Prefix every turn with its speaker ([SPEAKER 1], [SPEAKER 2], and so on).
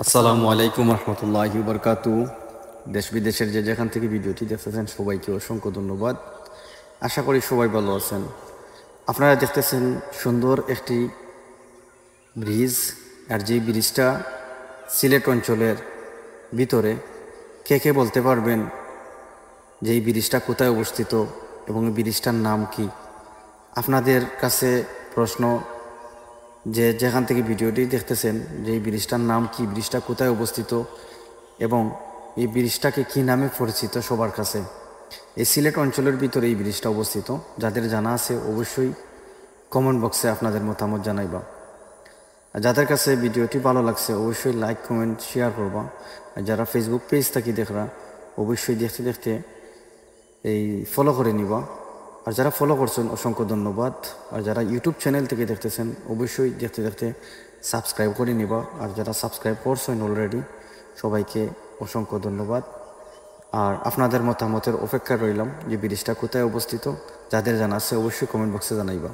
[SPEAKER 1] আসসালামু আলাইকুম রহমতুল্লাহি বরকাতু। দেশ বিদেশের যে যেখান থেকে ভিডিওটি দেখতেছেন সবাইকে অসংখ্য ধন্যবাদ। আশা করি সবাই ভালো আছেন। আপনারা দেখতেছেন সুন্দর একটি ব্রিজ, আর যে ব্রিজটা সিলেট অঞ্চলের ভিতরে। কে কে বলতে পারবেন যে এই ব্রিজটা কোথায় অবস্থিত এবং এই ব্রিজটার নাম কি? আপনাদের কাছে প্রশ্ন, যে যেখান থেকে ভিডিওটি দেখতেছেন যে এই ব্রিজটার নাম কি, ব্রিজটা কোথায় অবস্থিত এবং এই ব্রিজটাকে কি নামে পরিচিত সবার কাছে। এই সিলেট অঞ্চলের ভিতরে এই ব্রিজটা অবস্থিত। যাদের জানা আছে অবশ্যই কমেন্ট বক্সে আপনাদের মতামত জানাইবা। আর যাদের কাছে ভিডিওটি ভালো লাগছে অবশ্যই লাইক কমেন্ট শেয়ার করবা। আর যারা ফেসবুক পেজ থেকে দেখরা অবশ্যই দেখতে দেখতে এই ফলো করে নিবা। আর যারা ফলো করছেন অসংখ্য ধন্যবাদ। আর যারা ইউটিউব চ্যানেল থেকে দেখতেছেন অবশ্যই দেখতে দেখতে সাবস্ক্রাইব করে নিবা। আর যারা সাবস্ক্রাইব করছেন অলরেডি সবাইকে অসংখ্য ধন্যবাদ। আর আপনাদের মতামতের অপেক্ষা রইলাম যে ব্রিজটা কোথায় অবস্থিত। যাদের জানা আছে অবশ্যই কমেন্ট বক্সে জানাইবা।